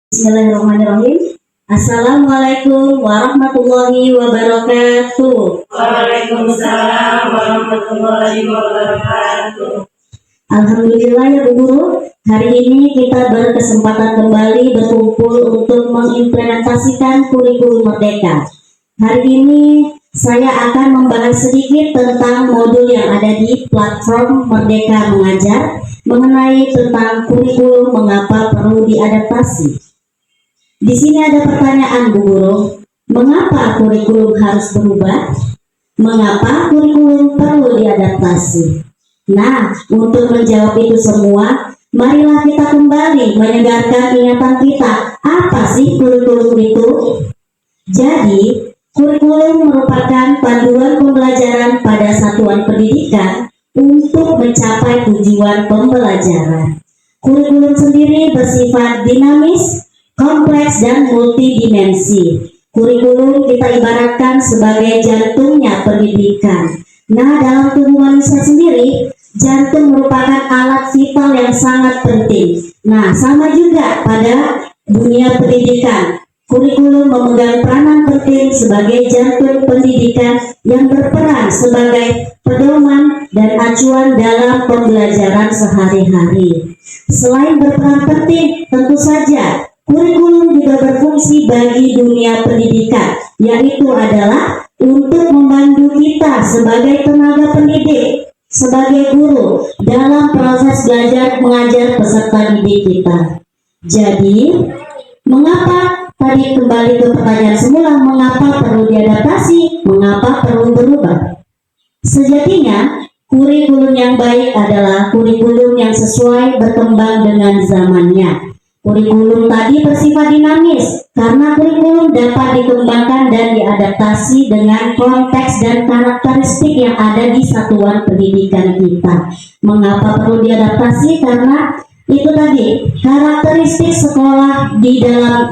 Bismillahirrahmanirrahim. Assalamualaikum warahmatullahi wabarakatuh. Waalaikumsalam warahmatullahi wabarakatuh. Alhamdulillah ya Bu Guru, hari ini kita berkesempatan kembali berkumpul untuk mengimplementasikan kurikulum Merdeka. Hari ini saya akan membahas sedikit tentang modul yang ada di platform Merdeka Mengajar mengenai tentang kurikulum mengapa perlu diadaptasi. Di sini ada pertanyaan Bu Guru, mengapa kurikulum harus berubah? Mengapa kurikulum perlu diadaptasi? Nah, untuk menjawab itu semua, marilah kita kembali menyegarkan ingatan kita. Apa sih kurikulum itu? Jadi, kurikulum merupakan panduan pembelajaran pada satuan pendidikan untuk mencapai tujuan pembelajaran. Kurikulum sendiri bersifat dinamis, kompleks dan multidimensi. Kurikulum kita ibaratkan sebagai jantungnya pendidikan. Nah, dalam tubuh manusia sendiri, jantung merupakan alat vital yang sangat penting. Nah, sama juga pada dunia pendidikan. Kurikulum memegang peranan penting sebagai jantung pendidikan yang berperan sebagai pedoman dan acuan dalam pembelajaran sehari-hari. Selain berperan penting, tentu saja kurikulum juga berfungsi bagi dunia pendidikan, yaitu adalah untuk membantu kita sebagai tenaga pendidik, sebagai guru dalam proses belajar mengajar peserta didik kita. Jadi, mengapa tadi kembali ke pertanyaan semula, mengapa perlu diadaptasi, mengapa perlu berubah? Sejatinya, kurikulum yang baik adalah kurikulum yang sesuai berkembang dengan zamannya. Kurikulum tadi bersifat dinamis karena kurikulum dapat dikembangkan dan diadaptasi dengan konteks dan karakteristik yang ada di satuan pendidikan kita. Mengapa perlu diadaptasi? Karena itu tadi, karakteristik sekolah di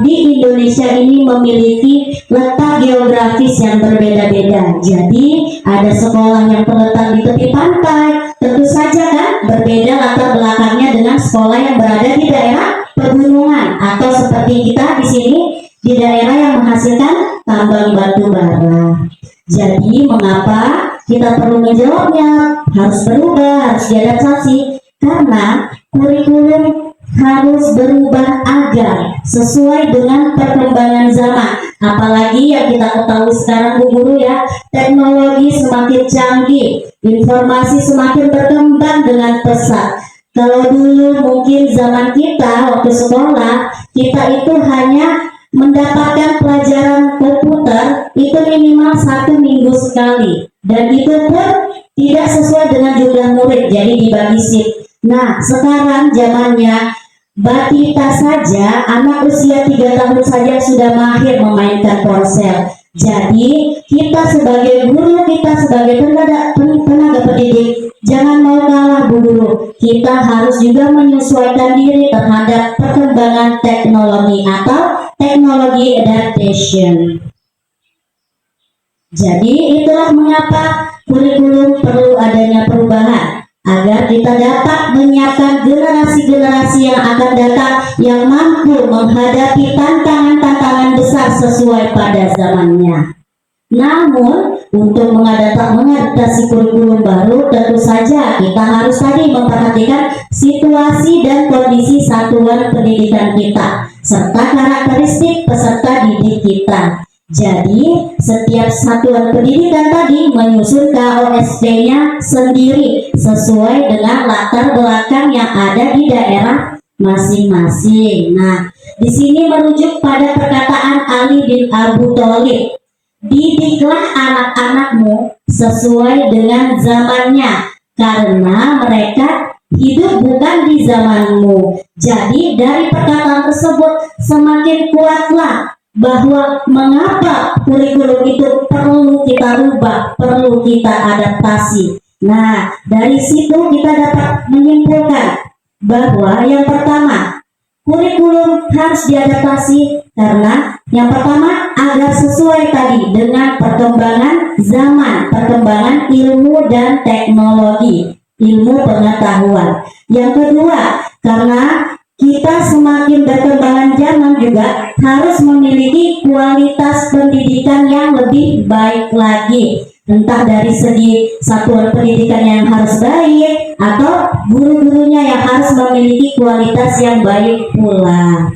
Indonesia ini memiliki letak geografis yang berbeda-beda. Jadi ada sekolah yang terletak di tepi pantai, tentu saja kan berbeda latar belakangnya dengan sekolah yang berada di daerah pegunungan atau seperti kita di sini di daerah yang menghasilkan tambang batu bara. Jadi mengapa kita perlu menjawabnya harus berubah, harus diadaptasi? Karena kurikulum harus berubah agar sesuai dengan perkembangan zaman. Apalagi yang kita ketahui sekarang Bu Guru ya, teknologi semakin canggih, informasi semakin berkembang dengan pesat. Kalau dulu mungkin zaman kita waktu sekolah, kita itu hanya mendapatkan pelajaran komputer itu minimal 1 minggu sekali, dan itu pun tidak sesuai dengan jumlah murid, jadi dibagi shift. Nah, sekarang zamannya batita saja, anak usia 3 tahun saja sudah mahir memainkan ponsel. Jadi kita sebagai guru, kita sebagai tenaga pendidik, jangan mau kalah Bu Guru. Kita harus juga menyesuaikan diri terhadap perkembangan teknologi atau teknologi adaptation. Jadi itulah mengapa kurikulum perlu adanya perubahan, agar kita dapat menyiapkan generasi-generasi yang akan datang yang mampu menghadapi tantangan-tantangan besar sesuai pada zamannya. Namun, untuk mengadaptasi kurikulum baru, tentu saja kita harus tadi memperhatikan situasi dan kondisi satuan pendidikan kita, serta karakteristik peserta didik kita. Jadi, setiap satuan pendidikan tadi menyusun KOSP-nya sendiri sesuai dengan latar belakang yang ada di daerah masing-masing. Nah, di sini merujuk pada perkataan Ali bin Abu Thalib, didiklah anak-anakmu sesuai dengan zamannya, karena mereka hidup bukan di zamanmu. Jadi, dari perkataan tersebut semakin kuatlah bahwa mengapa kurikulum itu perlu kita rubah, perlu kita adaptasi. Nah, dari situ kita dapat menyimpulkan bahwa yang pertama, kurikulum harus diadaptasi karena yang pertama agar sesuai tadi dengan perkembangan zaman, perkembangan ilmu dan teknologi, ilmu pengetahuan. Yang kedua, karena kita semakin berkembangan zaman zaman juga harus memiliki kualitas pendidikan yang lebih baik lagi, entah dari segi satuan pendidikan yang harus baik atau guru-gurunya yang harus memiliki kualitas yang baik pula.